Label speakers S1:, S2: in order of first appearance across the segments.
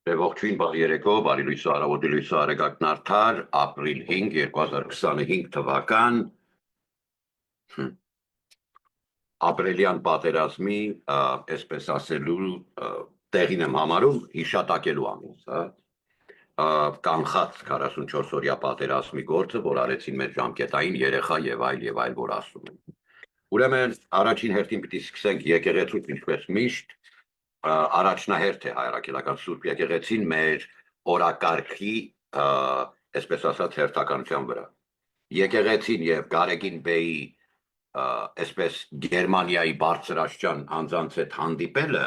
S1: Ողջույն, բաղ երեկո, բարի լույս առավոտի լույս արեգակն արդար, ապրիլ 5, 2025 թվական, ապրելյան պատերազմի, այսպես ասելու, տեղին եմ համարում, հիշատակելու ամիս, կանխած 44 օրյա պատերազմի գործը, որ արեցին մեր ժամկետային երեխա եւ այլ, որ ասում են։ Ուրեմն առաջին հերթին պիտի սկսենք եկեղեցուց, ինչպես միշտ, առաջնահերթ է հայրաքելական Սուրբ եկեղեցին մեր օրակարգի, այսպես ասած, հերթականության վրա։ Եկեղեցին եւ Գարեգին Բեի, այսպես Գերմանիայի բարձրաստիճան անձանց հետ հանդիպելը,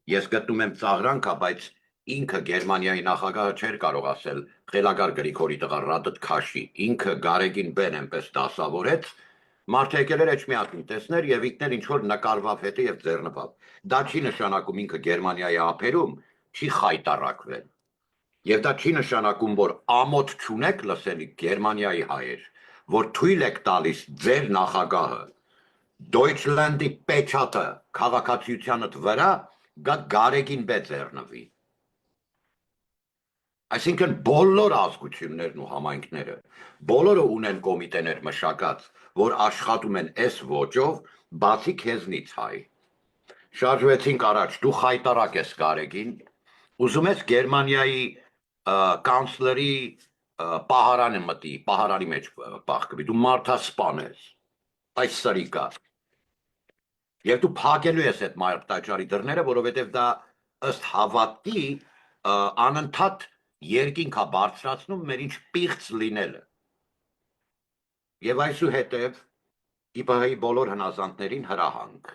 S1: ես գտնում եմ ծաղրանքա, բայց ինքը Գերմանիայի նախագահը չէր կարող ասել Խելագար Գրիգորի տղա Ռադդ քաշի, ինքը Գարեգին Բեն այնպես դասավորեց, մարդը եկել էր էջմիածին տեսներ եւ ինքն ինչ որ նկարվավ հետը եւ ձեռնվավ։ Դա չի նշանակում ինքը Գերմանիայի ափերում չի խայտարակվել։ Եվ դա չի նշանակում, որ ամոթ չունեք լսելի Գերմանիայի հայեր, որ թույլ եք տալիս ձեր նախագահը Դոյչլանդի պեչատը քաղաքացիությանդ վրա գա Գարեգին Բե ձեռնվի։ Այսինքն բոլոր ազգություններն ու համայնքները, բոլորը ունեն կոմիտեներ մշակած, որ աշխատում են այս ոճով, բացի քեզնից հայ։ Շարժվեցինք առաջ, դու խայտարակ ես Գարեգին, ուզում ես Գերմանիայի կանցլերի պահարանը մտի, պահարանի մեջ պահկվի, դու մարդասպան ես, այս սրիկա։ Եվ դու փակելու ես այդ մարտաճարի դռները, որովհետև դա ըստ հավատի անընդհատ երկինքա բարձրացնում մեր ինչ պիղծ լինելը։ Եվ այսուհետև ԻՊՀ-ի բոլոր հնազանդներին հրահանգ։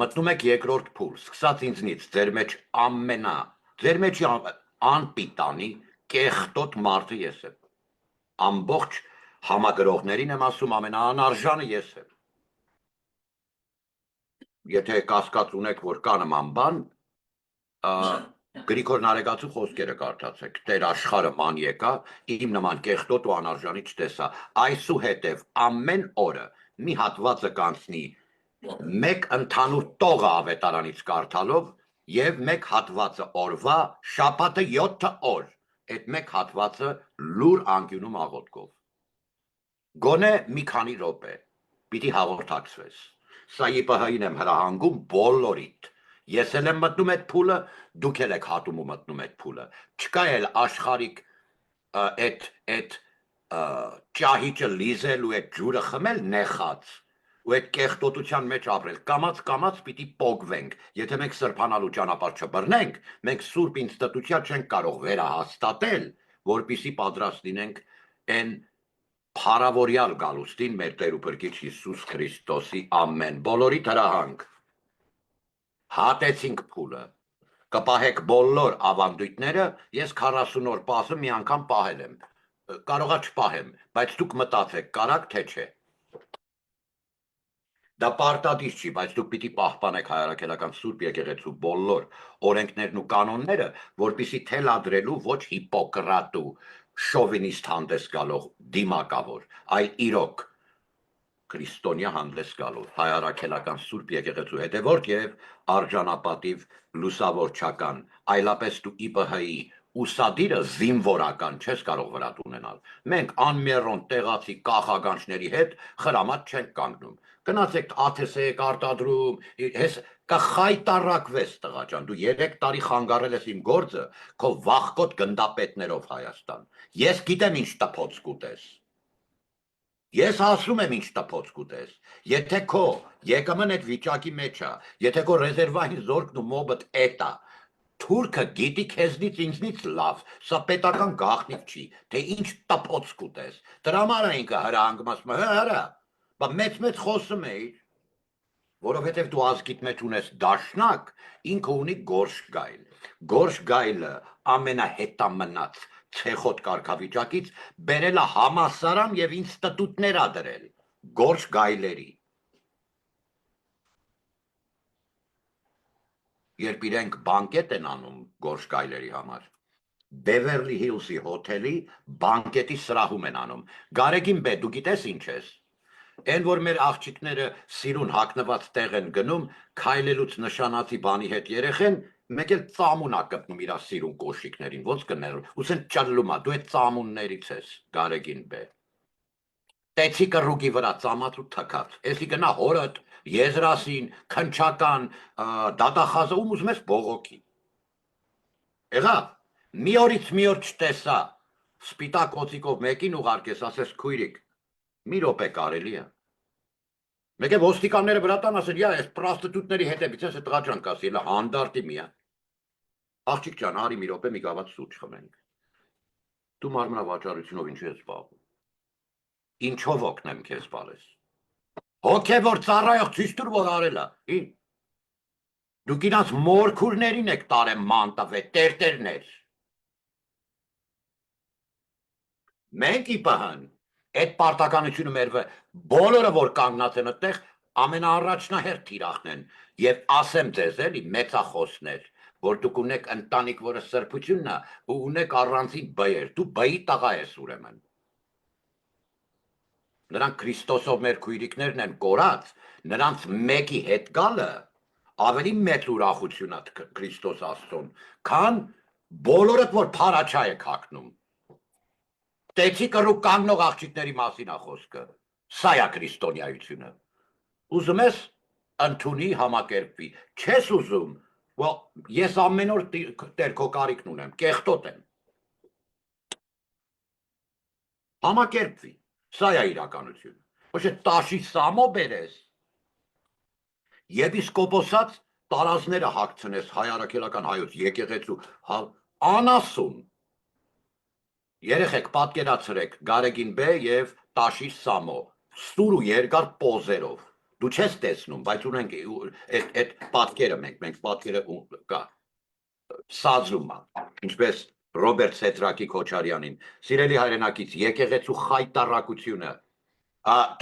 S1: Մտնում եք երկրորդ փուլ, սկսած ինձնից, ձեր մեջ անպիտանի, կեղտոտ մարդը ես եմ։ Ամբողջ համագրողներին եմ ասում, ամենաանարժանը ես եմ։ Եթե կասկած ունեք, որ կա նման բան, Գրիգոր Նարեկացու խոսքերը կարդացեք, Տեր աշխարհը ման եկա, իմ նման կեղտոտ ու անարժանի չտեսա, այսուհետև ամեն օրը մի հատվածը կանցնի մեկ ընդհանուր տողը ավետարանից կարդալով եւ մեկ հատվածը օրվա, շաբաթը 7 օր, այդ մեկ հատվածը լուր անկյունում աղոթքով։ Գոնե մի քանի րոպե, պիտի հաղորդակցվես։ Սա ԻՊՀ-ին եմ հրահանգում բոլորիդ։ Ես էլ եմ մտնում այդ փուլը, դուք էլ եք հատում ու մտնում այդ փուլը։ Չկա էլ աշխարհիկ այդ ճահիճը լիզել ու այդ ջուրը խմել նեխած ու այդ կեղտոտության մեջ ապրել։ Կամած պիտի պոկվենք։ Եթե մենք սրբանալու ճանապարհ չբռնենք, մենք սուրբ ինստիտուցիա չենք կարող վերահաստատել, որպիսի պատրաստ լինենք այն փառավորյալ գալուստին մեր Տեր ու Փրկիչ Հիսուս Քրիստոսի ամեն բոլորի հրահանգ։ Հատեցինք փուլը, կպահեք բոլոր ավանդույթները, ես 40 օր պասը մի անգամ պահել եմ, կարողա չպահեմ, բայց դուք մտածեք, կարաք թե չէ։ Դա պարտադիր չի, բայց դուք պիտի պահպանեք հայրաքելական Սուրբ եկեղեցու բոլոր օրենքներն ու կանոնները, որպիսի թելադրելու ոչ հիպոկրատ ու շովինիստ հանդես գալով դիմակավոր, այլ իրոք քրիստոնյա հանդես գալով հայրաքելական Սուրբ եկեղեցու հետևորդ եւ արժանապատիվ լուսավորչական, այլապես դու ԻՊՀ-ի ուսադիրը զինվորական չես կարող վրատ ունենալ։ Մենք անմեռոն տեղացի կախագանչների հետ խրամատ չենք կանգնում։ Գնացեք ԱԹՍ-եք արտադրում, կխայտարակվես տղա ջան, դու 3 տարի խանգարել ես իմ գործը քո վախկոտ գնդապետներով Հայաստան։ Ես գիտեմ ինչ տփոց կուտես։ Ես ասում եմ ինչ տփոց կուտես։ Եթե քո ԵԿՄ-ն այդ վիճակի մեջ է, եթե քո ռեզերվային զորքն ու մոբդ էտա, թուրքը գիտի քեզնից ինձնից լավ, սա պետական գաղտնիք չի, թե ինչ տփոց կուտես։ Դրա համար է ինքը հրահանգում ասում, հրա, բա մեծ խոսում էիր, որովհետև դու ազգիդ մեջ ունես դաշնակ, ինքը ունի Գորշգայլ։ Գորշգայլը ամենահետամնաց ցեխոտ կարգավիճակից բերել է համասարան եւ ինստիտուտներ ա դրել, Գորշգայլերի։ Երբ իրենք բանկետ են անում Գորշգայլերի համար, Բևերլի Հիլսի հոթելի բանկետի սրահում են անում։ Գարեգին Բե, դու գիտես ինչ ես։ Այն որ մեր աղջիկները սիրուն հագնված տեղ են գնում, քայլելուց նշանացի բանի հետ երեխեն, մեկ էլ ծամուն ա գտնում իր սիրուն կոշիկներին, ոնց կներում, ուսեն ճլլում ա, դու այդ ծամուններից ես, Գարեգին բե։ Տեցի կռուգի վրա ծամած ու թքած, էսի գնա հորդ, եզրասին, քնչական, դատախազը ում ուզում ես բողոքի։ Եղավ, մի օրից մի օր չտեսա, սպիտակ օծիկով մեկին ուղարկես, ասես քույրիկ, մի րոպե կարելի է։ Մեկ է ոստիկանները վրա տան ասեն, այս պրոստիտուտների հետևից ես տղա ջան կասի, elə հանդարտի միա։ Աղջիկ ջան, արի մի րոպե մի գավաթ սուրճ խմենք։ Դու մարմնավաճառությունով ինչու ես զբաղվում։ Ինչով օգնեմ քեզ բալես։ Հոգևոր ծառայող ցույց տուր որ արելա։ Դուք իրաց մորքուրներին եք տարեմ ման տվե, տերտերներ։ Մենք իպահան այդ պարտականությունը մեր բոլորը որ կանգնած են այդտեղ ամենաառաջնահերթ թիրախն են եւ ասեմ ձեզ էլի մեծախոսներ որ դուք ունեք ընտանիք որը սրբությունն է ու ունեք առանձին բեր դու բայի տղա ես ուրեմն նրանք Քրիստոսով մեր քույրիկներն են կորած նրանց մեկի հետ գալը ավելի մեծ ուրախություն է Քրիստոս Աստծուն քան բոլորդ որ փարաչա եք հագնում Տեցի կռու կանգնող աղջիկների մասին է խոսքը։ Սա է քրիստոնեայությունը։ Ուզում ես ընդունի համակերպվի։ Չես ուզում, ես ամեն օր տեր քո կարիքն ունեմ, կեղտոտ եմ։ Համակերպվի։ Սա է իրականությունը։ Ոչ է տաշի սամո բերես։ Եպիսկոպոսած տարազները հագցնես հայ առաքելական հայոց եկեղեցու անասուն Երեխեք պատկերացրեք Գարեգին բե եւ Տաշի Սամո սուր ու երկար պոզերով դու չես տեսնում բայց ունենք այդ պատկերը մենք պատկերը կա սազում է ինչպես Ռոբերտ Սետրակի Քոչարյանին սիրելի հայրենակից եկեղեցու խայտարակությունը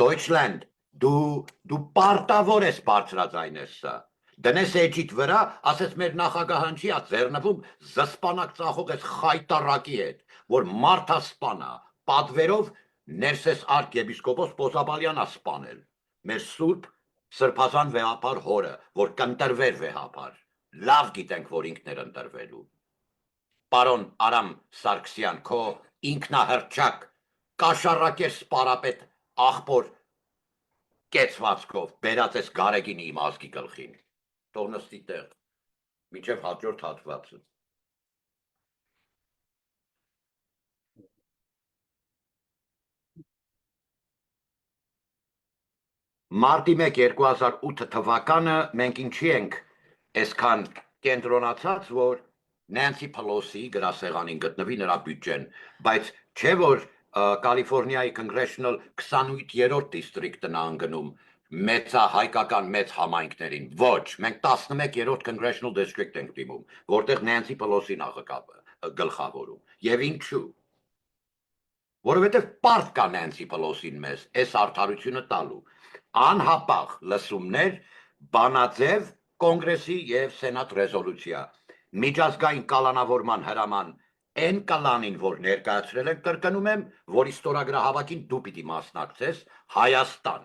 S1: Deutschland դու պարտավոր ես բարձրաձայնես սա Դնես էջիդ վրա, ասես մեր նախագահանչի ա ձեռնվում զսպանակ ծախող ես խայտարակի հետ, որ մարդա սպանա, պատվերով ներսես արկ եպիսկոպոս Պոսաբալյանա սպանել, մեր սուրբ սրբազան վեհապար հորը, որ կընտրվեր վեհապար, լավ գիտենք, որ ինքն էր ընտրվելու։ Պարոն Արամ Սարգսյան, քո ինքնահռչակ, կաշառակեր սպարապետ աղբոր կեցվածքով, բերած ես Գարեգինի իմ ազգի գլխին։ Թողնստի տեղ, մինչև հաջորդ հատվածը։ Մարտի 1 2008 թվականը մենք ինչի ենք այսքան կենտրոնացած, որ Նենսի Փելոսի գրասեղանին գտնվի նրա բյուջեն, բայց չէ որ Կալիֆոռնիայի Congressional 28-րդ դիստրիկտն անգնում մեծահայկական մեծ համայնքներին, ոչ, մենք 11-րդ Congressional District ենք դիմում, որտեղ Նենսի Փելոսին գլխավորում, եւ ինչու, որովհետեւ պարտ կա Նենսի Փելոսին մեզ, այս արդարությունը տալու, անհապաղ լսումներ, բանաձև, կոնգրեսի եւ սենատ ռեզոլյուցիա, միջազգային կալանավորման հրաման, Այն կալանին, որ ներկայացրել են կրկնում եմ, որի ստորագրահավաքին դու պիտի մասնակցես, Հայաստան։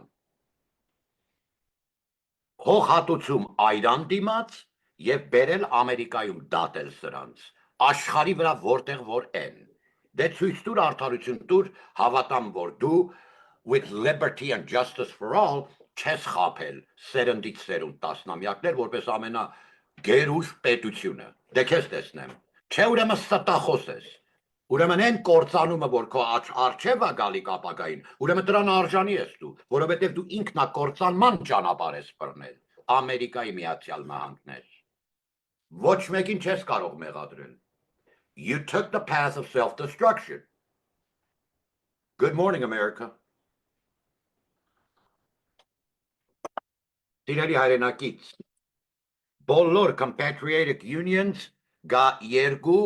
S1: Հողհատուցում այրան դիմաց եւ բերել Ամերիկայում դատել սրանց, աշխարհի վրա որտեղ որ են։ Դե ցույց տուր արդարություն տուր, հավատամ որ դու with liberty and justice for all չես խափել սերնդից սերունդ տասնամյակներ, որպես ամենա գերուժ պետությունը։ Դե քեզ տեսնեմ։ Չէ ուրեմն ստախոս ես, ուրեմն են կործանումը, որ քո արջև է գալիք ապագային, ուրեմն դրան արժանի ես դու, որովհետև դու ինքնակործանման ճանապարհ ես բռնել, Ամերիկայի Միացյալ Նահանգներ, ոչ մեկին չես կարող մեղադրել, you took the path of self-destruction. Good morning, America. Սիրելի հայրենակից, բոլոր compatriotic unions գա երկու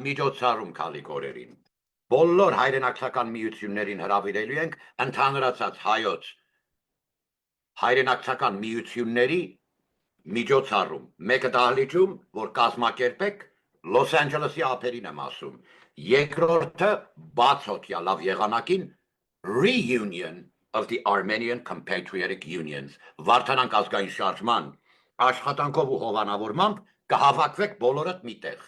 S1: միջոցառում քալիք օրերին։ Բոլոր հայրենակցական միություններին հրավիրելու ենք ընդհանրացած հայոց հայրենակցական միությունների միջոցառում։ Մեկը դահլիճում, որ կազմակերպեք Լոս Անջելեսի ափերին եմ ասում։ Երկրորդը բացօթյա լավ եղանակին reunion of the Armenian Compatriotic Unions, Վարդանանք ազգային շարժման աշխատանքով ու հովանավորմամբ կհավաքվեք բոլորդ միտեղ,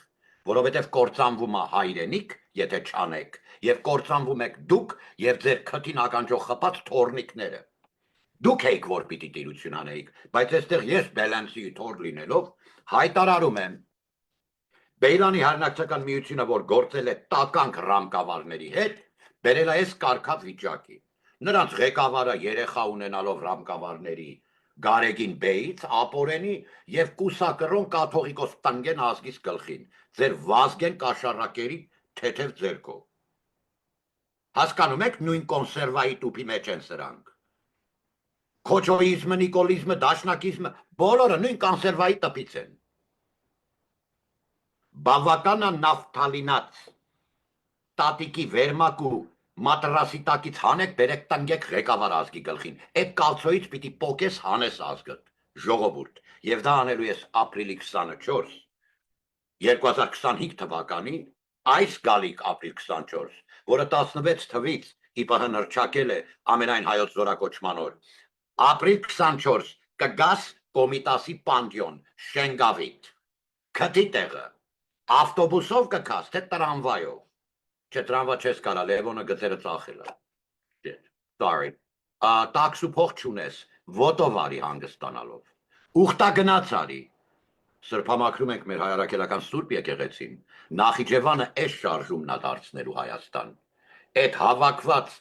S1: որովհետև կործանվում է հայրենիք, եթե չանեք, եւ կործանվում եք դուք եւ ձեր քթին ականջող խփած թորնիկները։ Դուք եք որ պիտի տիրություն անեիք, բայց այստեղ ես բալանսի թոր լինելով հայտարարում եմ Բեյլանի հարնակցական միությունը, որ գործել է տականք ռամկավարների հետ, բերել է այս կարգավ վիճակի։ Նրանց ղեկավարը երեխա ունենալով ռամկավարների Գարեգին Բեյից, ապորենի եւ կուսակրոն կաթողիկոս տնգեն ազգից գլխին, ձեր Վազգեն կաշառակերի թեթև ձերքով։ Հասկանում եք նույն կոնսերվայի տուփի մեջ են սրանք։ Քոչոիզմը, նիկոլիզմը, դաշնակիզմը, բոլորը նույն կոնսերվայի տպից են։ Բավականա նավթալինած տատիկի վերմակ ու մատրասի տակից հանեք, բերեք տնգեք ղեկավար ազգի գլխին, այդ կալցոից պիտի պոկես հանես ազգդ, ժողովուրդ, եւ դա անելու ես ապրիլի 24, 2025 թվականի, այս գալիք ապրիլ 24, որը 16 թվից ԻՊՀ նրճակել է ամենայն հայոց զորակոչման օր, ապրիլ 24 կգաս Կոմիտասի Պանտեոն, Շենգավիթ, քթի տեղը, ավտոբուսով կգաս, թե տրամվայով, չէ տրամվա չես կարա, Լևոնը գծերը ծախել է, sorry, տաքսու փող չունես, ոտով արի հանգստանալով, ուխտա գնաց արի, սրբամաքրում ենք մեր հայարակելական սուրբ եկեղեցին, Նախիջևանը էս շարժումն է դարձնելու Հայաստան, այդ հավաքված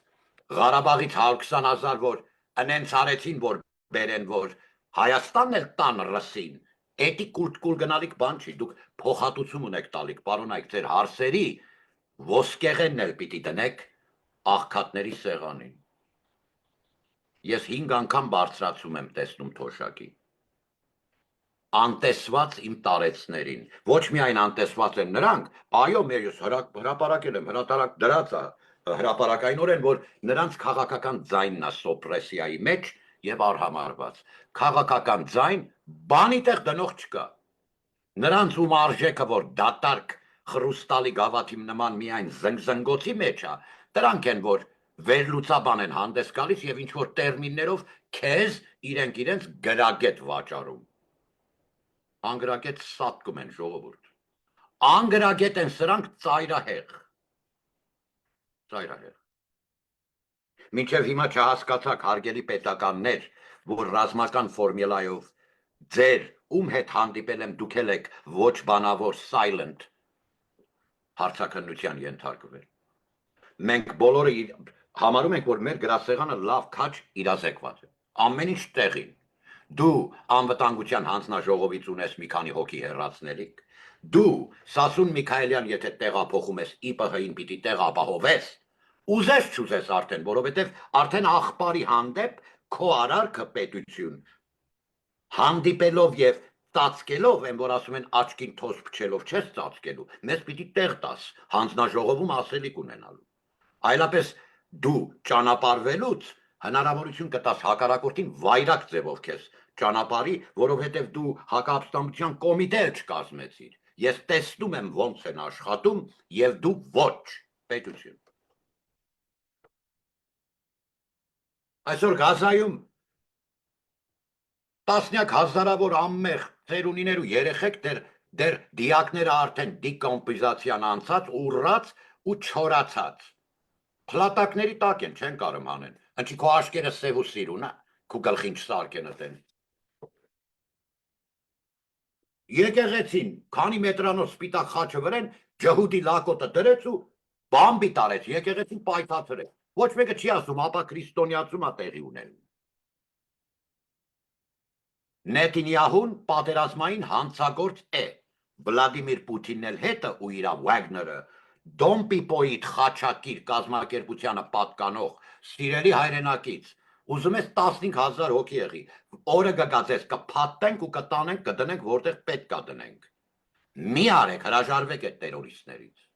S1: Ղարաբաղից 120,000 որ ընենց արեցին, որ բերեն, որ Հայաստանն էլ տան ռսին, էդի կուլտ գնալիք բան չի, դուք փոխհատուցում ունեք տալիք, պարոնայք ձեր հարսերի, ոսկեղենն էլ պիտի դնեք աղքատների սեղանին։ Ես 5 անգամ բարձրացում եմ տեսնում թոշակի։ Անտեսված իմ տարեցներին, ոչ միայն անտեսված են նրանք, այո, ես հրապարակել եմ, հրատարակ դրած է, հրապարակայնորեն, որ նրանց քաղաքական ձայնն է սոպրեսիայի մեջ եւ արհամարված։ Քաղաքական ձայն բանի տեղ դնող չկա։ Նրանց ում արժեքը, որ դատարկ խրուստալի գավաթի նման միայն զնգզնգոցի մեջ է, դրանք են, որ վերլուծաբան են հանդես գալիս եւ ինչ որ տերմիններով քեզ իրենց գրագետ վաճառում։ Անգրագետ սատկում են ժողովուրդ։ Անգրագետ են սրանք ծայրահեղ։ Ծայրահեղ։ Մինչև հիմա չհասկացաք հարգելի պետականներ, որ ռազմական ֆորմուլայով ձեր ում հետ հանդիպել եմ դուք եք ոչ բանավոր silent հարցաքննության ենթարկվել։ Մենք բոլորը համարում ենք, որ մեր գրասեղանը լավ քաչ իրազեկված է։ Ամեն ինչ տեղին։ Դու անվտանգության հանձնաժողովից ունես մի քանի հոգի հեռացնելիք։ Դու Սասուն Միքայելյան, եթե տեղափոխում ես ԻՊՀ-ին պիտի տեղապահովես, ուզես չուզես արդեն, որովհետև արդեն աղբարի հանդեպ քո արարքը պետություն հանդիպելով եւ ծածկելով, են որ ասում են աչքին թոս փչելով չես ծածկելու, մեզ պիտի տեղ տաս, հանձնաժողովում ասելիք ունենալու։ Այլապես դու ճանապարհվելուց հնարավորություն կտաս հակառակորդին վայրակ ձևով քեզ ճանապարհի, որովհետև դու հակապստամբության կոմիտե չկազմեցիր։ Ես տեսնում եմ ոնց են աշխատում եւ դու ոչ պետություն։ Այսօր Գազայում տասնյակ հազարավոր անմեղ ծերունիներ ու երեխեք դեր դիակները արդեն դիկոմպոզիացիան անցած, ուռած ու չորացած։ Փլատակների տակ են, չեն կարող անեն։ Անչի քո աշկերը սև ու սիրուն է, քո գլխին չսարքեն դեն։ Եկեղեցին, քանի մետրանոց սպիտակ խաչը վրեն, ջհուդի լակոտը դրեց ու բամբի տարեց, եկեղեցին պայթացրեց։ Ոչ մեկը չի ասում, ապա քրիստոնեացում է տեղի ունենում։ Նետինյահուն պատերազմային հանցագործ է, Վլադիմիր Պուտինն էլ հետը ու իրա Վագները, Դոմպիպոյիդ խաչակիր կազմակերպությանը պատկանող սիրելի հայրենակից, ուզում ես 15,000 հոգի եղի, օրը գգացես կփաթենք ու կտանենք, կդնենք, որտեղ պետք կա դնենք։ Մի արեք, հրաժարվեք այդ տերորիստներից։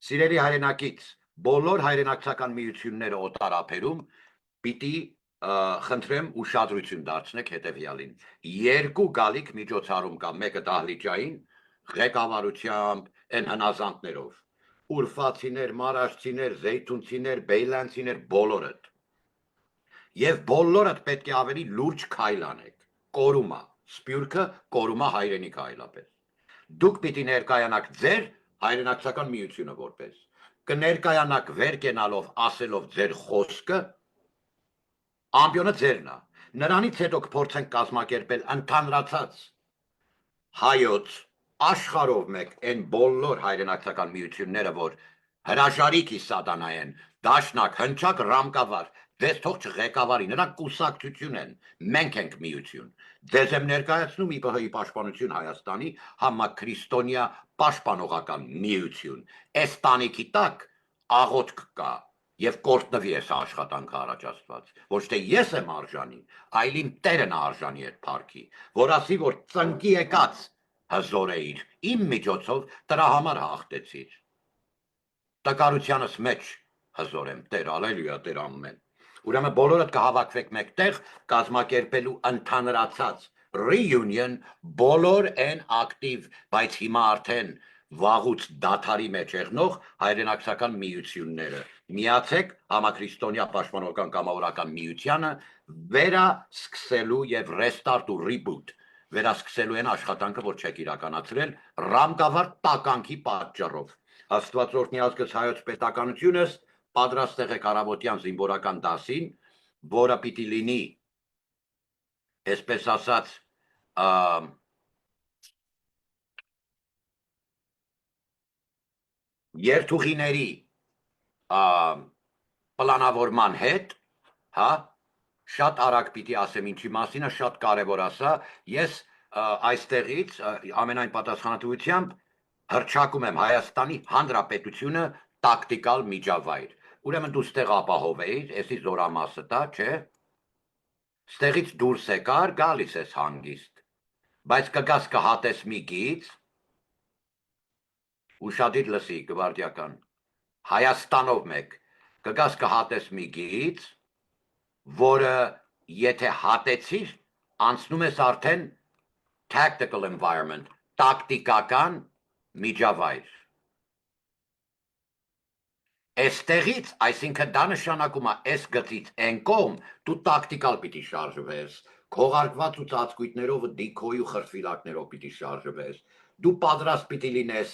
S1: Սիրելի հայրենակից, բոլոր հայրենակցական միությունները օտարափերում պիտի խնդրեմ ուշադրություն դարձնեք հետևյալին։ 2 գալիք միջոցառում կա, մեկը դահլիճային ղեկավարությամբ, այն հնազանդներով։ ուրֆացիներ, մարաշցիներ, զեյթունցիներ, բեյլանցիներ, բոլորդ։ Եվ բոլորդ պետք է ավելի լուրջ քայլ անեք։ Կորումա, սպյուրքը կորումա հայրենիք այլապես։ Դուք պիտի ներկայանաք ձեր հայրենակցական միությունը որպես։ Կներկայանաք վեր կենալով, ասելով ձեր խոսքը, ամբյոնը ձերն է։ Նրանից հետո կփորձենք կազմակերպել ընդհանրացած հայոց աշխարհով մեկ այն բոլոր հայրենակցական միությունները, որ հրաժարիքի սատանայեն, դաշնակ, հնչակ, ռամկավար, ձեզ թող չղեկավարի, նրանք կուսակցություն են, մենք ենք միություն։ Ձեզ եմ ներկայացնում ԻՊՀ-ի պաշտպանություն Հայաստանի համաքրիստոնյա պաշտպանողական միություն։ Այս տանիքի տակ աղոթք կա եւ կորտնվի այս աշխատանքը առաջ Աստված։ Ոչ թե ես եմ արժանի, այլ իմ Տերն է արժանի այդ փառքի, որ ասի, որ ծնկի եկած հզորեիր, իմ միջոցով դրա համար հաղթեցիր։ Տկարությանս մեջ հզոր եմ, Տեր, ալելույա, Տեր ամեն։ Ուրեմն բոլորդ կհավաքվեք մեկտեղ կազմակերպելու ընդհանրացած reunion բոլոր այն ակտիվ, բայց հիմա արդեն վաղուց դաթարի մեջ եղնող հայրենակցական միությունները։ Միացեք համաքրիստոնյա պաշտպանողական կամավորական միությանը վերասկսելու եւ restart ու reboot վերասկսելու են աշխատանքը, որ չեք իրականացրել ռամկավար տականքի պատճառով։ Աստված օրհնի ազգս հայոց պետականությունս պատրաստ եղեք առավոտյան զինվորական դասին, որը պիտի լինի, այսպես ասած, երթուղիների պլանավորման հետ, հա, շատ արագ պիտի ասեմ ինչի մասին է, շատ կարևոր ասա, ես այստեղից ամենայն պատասխանատվությամբ հռչակում եմ Հայաստանի Հանրապետությունը տակտիկալ միջավայր։ Ուրեմն դու ստեղ ապահով էիր, էսի զորամասը տա, չէ։ Ստեղից դուրս եկար, գալիս ես հանգիստ, բայց կգաս կհատես մի գիծ, ուշադիր լսի, գվարդիական, Հայաստանով մեկ, կգաս կհատես մի գիծ, որը եթե հատեցիր, անցնում ես արդեն tactical environment, տակտիկական միջավայր։ Էստեղից, այսինքն դա նշանակում է այս գծից այն կողմ, դու տակտիկալ պիտի շարժվես, քողարկված ու ծածկույթներով, դիքոյ ու խրտվիլակներով պիտի շարժվես, դու պատրաստ պիտի լինես,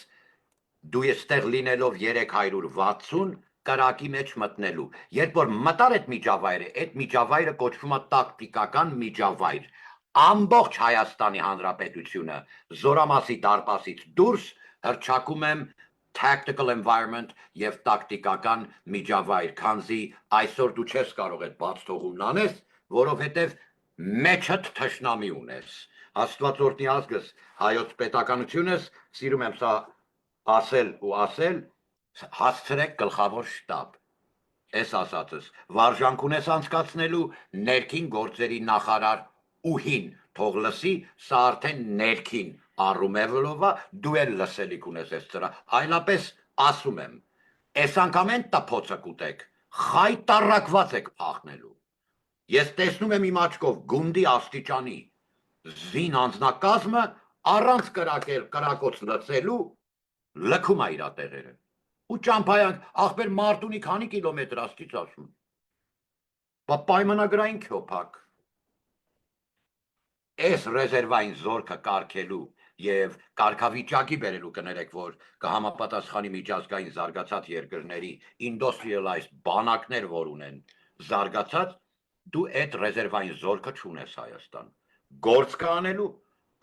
S1: դու այստեղ լինելով 360 կրակի մեջ մտնելու, երբ որ մտար այդ միջավայրը կոչվում է տակտիկական միջավայր, ամբողջ Հայաստանի Հանրապետությունը զորամասի դարպասից դուրս հռչակում եմ tactical environment եւ տակտիկական միջավայր, քանզի այսօր դու չես կարող այդ բաց թողումն անես, որովհետեւ մեջդ թշնամի ունես։ Աստված օրհնի ազգս հայոց պետականությունս, սիրում եմ սա ասել ու ասել, հասցրեք գլխավոր շտաբ։ Այս ասածս վարժանք ունես անցկացնելու ներքին գործերի նախարար ուհին թող լսի, սա արդեն ներքին առումևլովա դու էլ լսելիք ունես այս ծրա, այլապես ասում եմ, այս անգամ են տփոցը կուտեք, խայտարակված եք փախնելու։ Ես տեսնում եմ իմ աչքով գունդի աստիճանի զին անձնակազմը առանց կրակոց լցելու լքում է իր տեղերը։ Ու ճամփայանք, ախպեր Մարտունի քանի կիլոմետր աստից ասում։ Բա պայմանագրային քյոփակ։ Այս ռեզերվային զորքը կարգելու եւ կարգավիճակի բերելու կներեք, որ կհամապատասխանի միջազգային զարգացած երկրների industrialized բանակներ, որ ունեն զարգացած, դու այդ ռեզերվային զորքը չունես Հայաստան։ Գործ կանելու,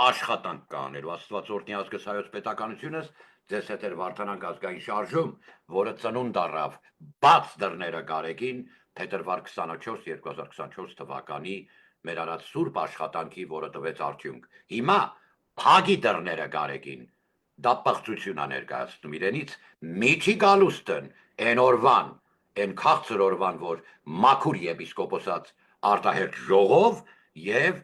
S1: աշխատանք կանելու, Աստված օրհնի ազգս հայոց պետականությունս, ձեզ հետ էր Վարդանանք ազգային շարժում, որը ծնունդ առավ բաց դռները Գարեգին փետրվար 24 2024 թվականի մեր արած սուրբ աշխատանքի, որը տվեց արդյունք։ Հիմա փագի դռները Գարեգին, դա պղծություն է ներկայացնում իրենից, միջի գալուստն, այն օրվան, այն քաղցր օրվան, որ մաքուր եպիսկոպոսած արտահերտ ժողով եւ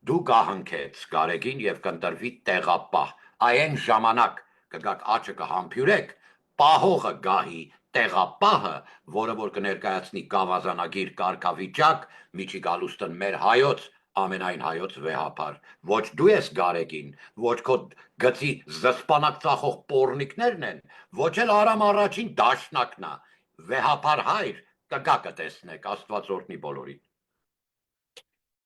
S1: դու գահանքեց Գարեգին եւ կընտրվի տեղապահ, այն ժամանակ կգաք աչը կհամբյուրեք, պահողը գահի տեղապահը, որը որ կներկայացնի գավազանագիր կարգավիճակ, միջի գալուստն մեր հայոց ամենայն հայոց վեհապար, ոչ դու ես Գարեգին, ոչ քո գծի զսպանակ ծախող պոռնիկներն են, ոչ էլ Արամ առաջին դաշնակն է, վեհապար հայր, կգա կտեսնեք, Աստված օրհնի բոլորին։